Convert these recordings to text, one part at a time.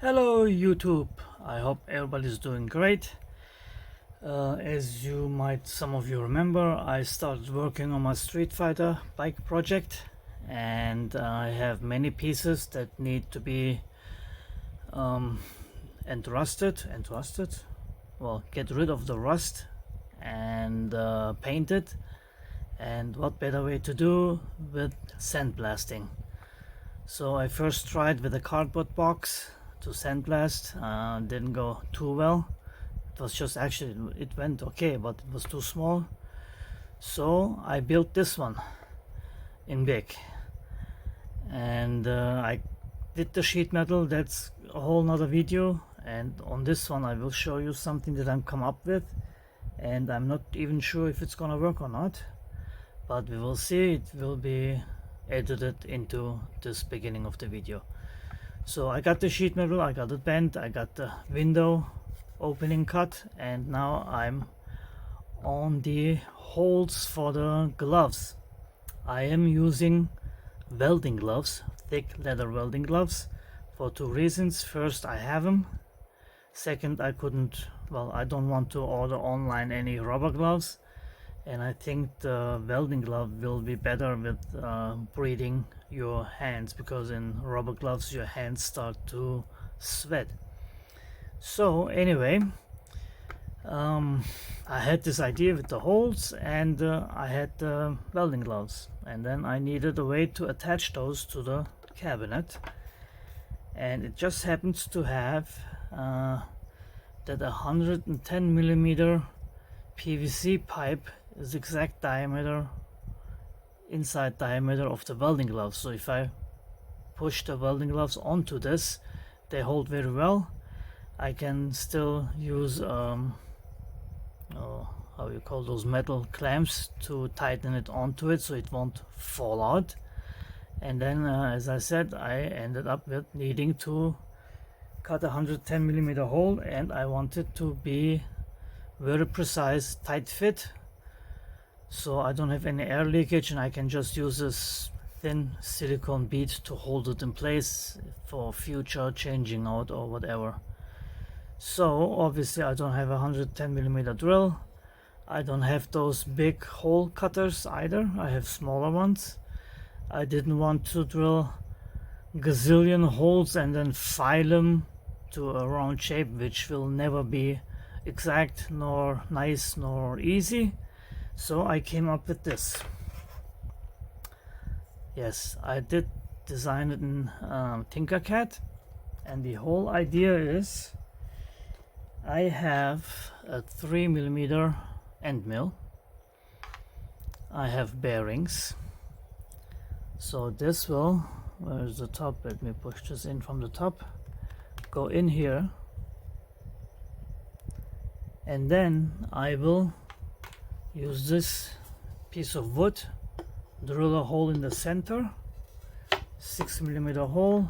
Hello YouTube, I hope everybody's doing great. As you might some of you remember, I started working on my Street Fighter bike project, and I have many pieces that need to be entrusted, well, get rid of the rust and painted. And what better way to do with sandblasting? So I first tried with a cardboard box to sandblast. Didn't go too well. It was just actually, it went okay, but it was too small. So I built this one in big, and I did the sheet metal. That's a whole nother video, and on this one I will show you something that I've come up with, and I'm not even sure if it's gonna work or not, but we will see. It will be edited into this beginning of the video. So I got the sheet metal, I got it bent, I got the window opening cut, and now I'm on the holes for the gloves. I am using welding gloves, thick leather welding gloves, for two reasons. First, I have them. Second, I don't want to order online any rubber gloves, and I think the welding glove will be better with breathing your hands, because in rubber gloves your hands start to sweat. So anyway, I had this idea with the holes, and I had the welding gloves, and then I needed a way to attach those to the cabinet, and it just happens to have that 110 millimeter PVC pipe is exact diameter, inside diameter of the welding gloves. So if I push the welding gloves onto this, they hold very well. I can still use how you call those, metal clamps to tighten it onto it so it won't fall out. And then as I said, I ended up with needing to cut a 110 millimeter hole, and I wanted to be very precise, tight fit, so I don't have any air leakage, and I can just use this thin silicone bead to hold it in place for future changing out or whatever. So obviously I don't have a 110 millimeter drill. I don't have those big hole cutters either. I have smaller ones. I didn't want to drill gazillion holes and then file them to a round shape, which will never be exact, nor nice, nor easy. So I came up with this. Yes, I did design it in Tinkercad, and the whole idea is I have a 3 millimeter end mill. I have bearings. So this will, where's the top? Let me push this in from the top. Go in here, and then I will use this piece of wood, drill a hole in the center, 6 millimeter hole,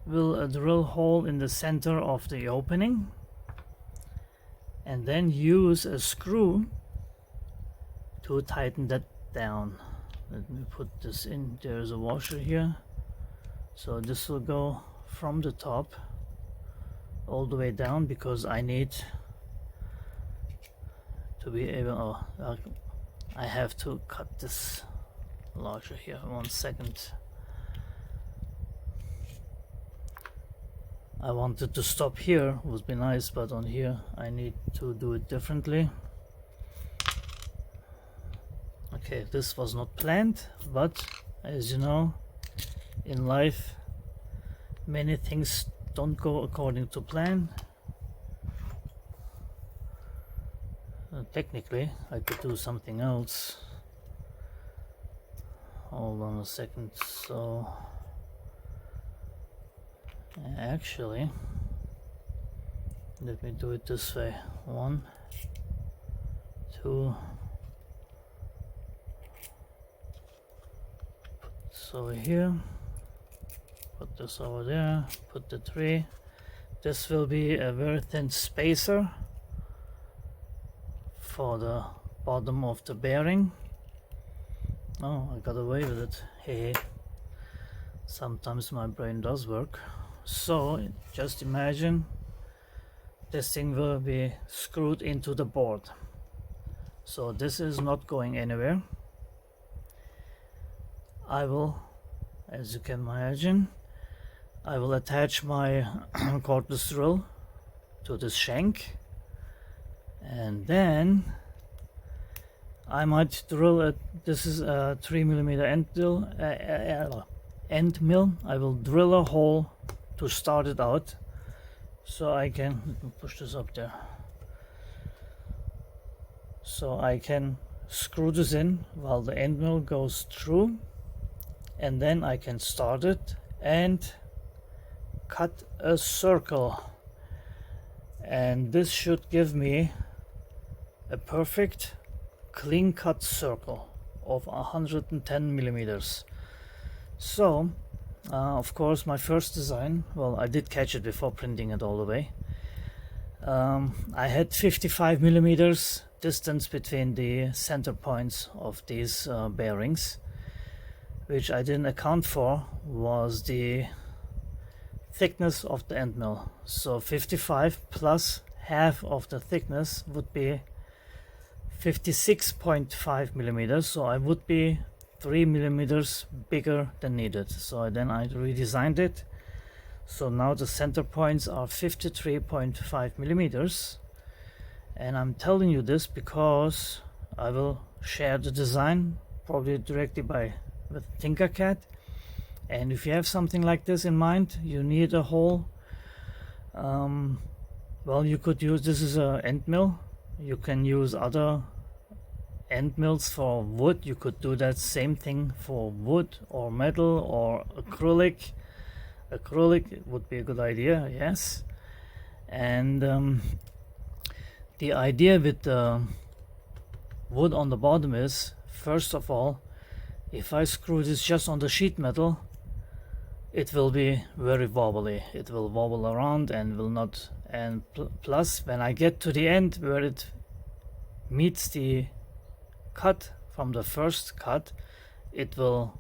will drill a hole in the center of the opening, and then use a screw to tighten that down. Let me put this in. There's a washer here, so this will go from the top all the way down, because I need to be able, I have to cut this larger here. 1 second. I wanted to stop here, would be nice, but on here I need to do it differently. Okay, this was not planned, but as you know, in life many things don't go according to plan. Technically I could do something else. Hold on a second. So actually, let me do it this way. 1, 2, put this over here, put this over there, put the 3. This will be a very thin spacer for the bottom of the bearing. Oh, I got away with it. Hey, sometimes my brain does work. So just imagine this thing will be screwed into the board. So this is not going anywhere. I will, as you can imagine, I will attach my cordless drill to this shank, and then I might drill it. This is a 3mm end mill. I will drill a hole to start it out, so I can, let me push this up there, so I can screw this in while the end mill goes through, and then I can start it and cut a circle, and this should give me a perfect clean cut circle of 110mm. So of course my first design, well, I did catch it before printing it all the way. I had 55mm distance between the center points of these bearings. Which I didn't account for was the thickness of the end mill. So 55 plus half of the thickness would be 56.5mm, so I would be 3mm bigger than needed. So then I redesigned it, so now the center points are 53.5mm, and I'm telling you this because I will share the design probably directly with Tinkercad. And if you have something like this in mind, you need a hole, well, you could use, this is a end mill, you can use other end mills for wood. You could do that same thing for wood or metal or acrylic. Acrylic would be a good idea, yes. And the idea with the wood on the bottom is, first of all, if I screw this just on the sheet metal, it will be very wobbly. It will wobble around and will not, and plus when I get to the end where it meets the cut from the first cut, it will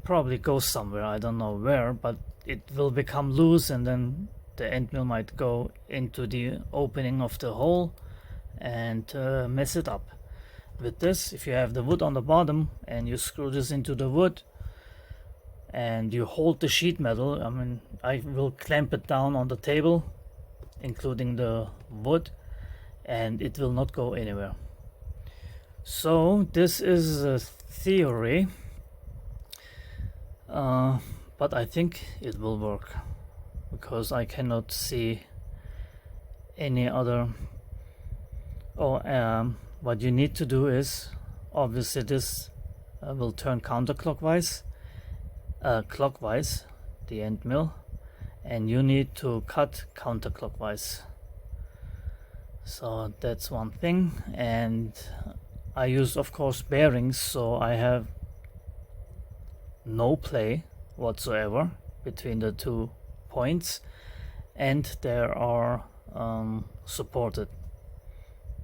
probably go somewhere, I don't know where, but it will become loose, and then the end mill might go into the opening of the hole and mess it up. With this, if you have the wood on the bottom and you screw this into the wood and you hold the sheet metal, I mean, I will clamp it down on the table including the wood, and it will not go anywhere. So this is a theory, but I think it will work because I cannot see any other. What you need to do is, obviously this will turn counterclockwise, clockwise, the end mill, and you need to cut counterclockwise. So that's one thing. And I use, of course, bearings, so I have no play whatsoever between the 2 points, and they are supported.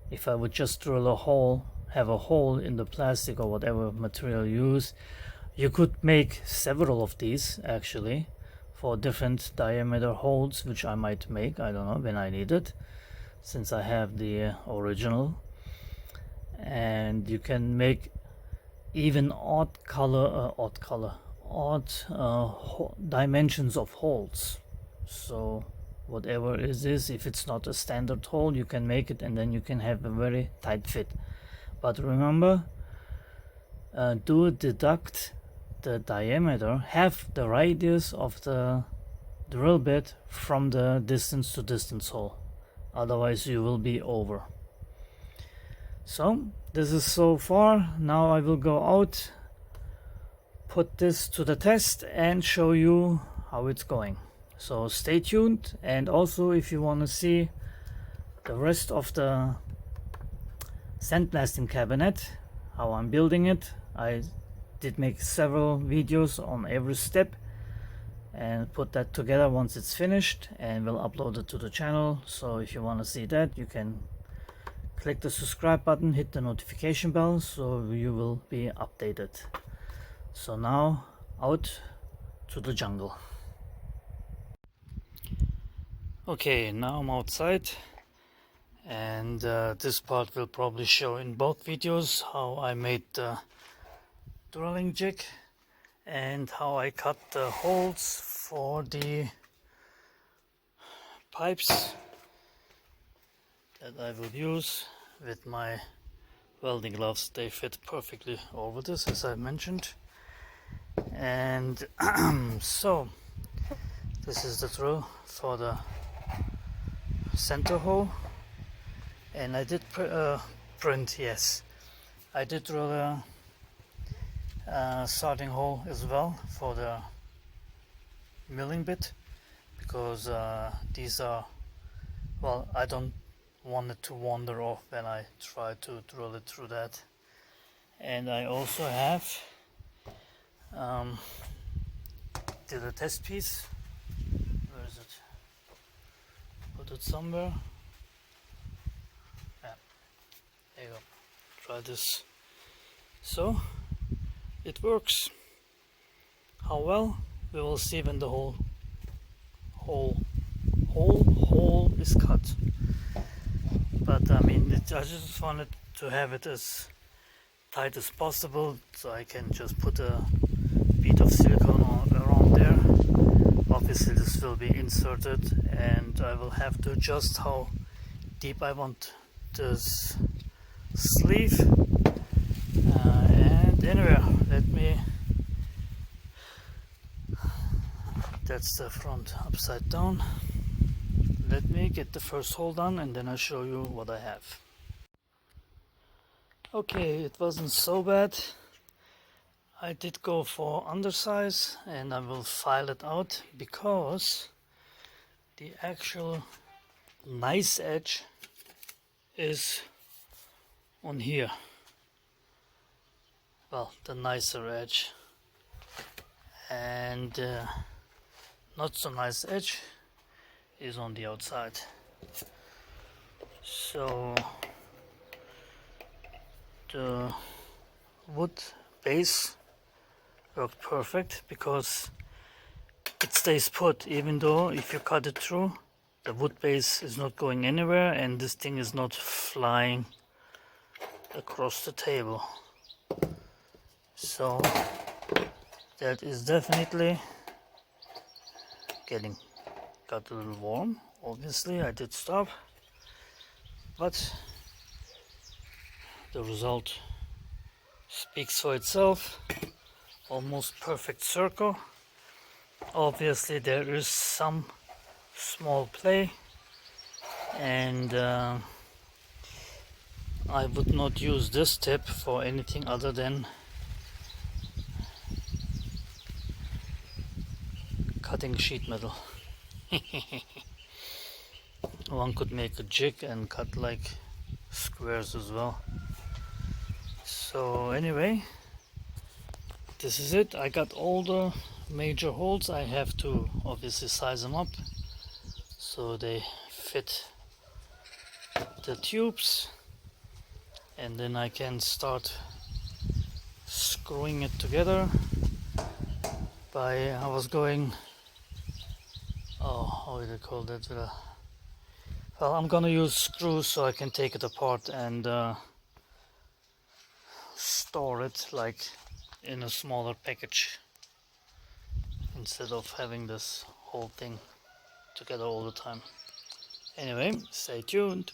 If I would just drill a hole, have a hole in the plastic or whatever material you use, you could make several of these actually for different diameter holes, which I might make, I don't know, when I need it, since I have the original. And you can make even odd dimensions of holes. So whatever it is, if it's not a standard hole, you can make it, and then you can have a very tight fit. But remember, do deduct the diameter, half the radius of the drill bit from the distance to distance hole, otherwise you will be over. So this is so far. Now I will go out, put this to the test, and show you how it's going. So stay tuned. And also, if you want to see the rest of the sandblasting cabinet, how I'm building it, I did make several videos on every step and put that together once it's finished, and we'll upload it to the channel. So if you want to see that, you can click the subscribe button, hit the notification bell, so you will be updated. So now out to the jungle. Okay, now I'm outside, and this part will probably show in both videos how I made the drilling jig and how I cut the holes for the pipes that I will use with my welding gloves. They fit perfectly over this, as I mentioned. And so this is the drill for the center hole, and I did print, yes, I did drill a starting hole as well for the milling bit, because these are, well, I don't want it to wander off when I try to drill it through that. And I also have did a test piece. Where is it? Put it somewhere. Yeah, there you go. Try this. So it works. How well, we will see when the whole hole is cut. But I mean, I just wanted to have it as tight as possible, so I can just put a bit of silicone around there. Obviously this will be inserted, and I will have to adjust how deep I want this sleeve. And anyway, that's the front upside down. Let me get the first hole done, and then I'll show you what I have. Okay, it wasn't so bad. I did go for undersize, and I will file it out because the actual nice edge is on here. Well, the nicer edge, and not so nice edge is on the outside. So the wood base worked perfect because it stays put, even though if you cut it through, the wood base is not going anywhere, and this thing is not flying across the table. So that is definitely got a little warm. Obviously I did stop, but the result speaks for itself. Almost perfect circle. Obviously there is some small play, and I would not use this tip for anything other than cutting sheet metal. One could make a jig and cut like squares as well. So anyway, this is it. I got all the major holes. I have to obviously size them up so they fit the tubes, and then I can start screwing it together by, I was going, how do you call that? Well, I'm gonna use screws so I can take it apart and store it like in a smaller package, instead of having this whole thing together all the time. Anyway, stay tuned.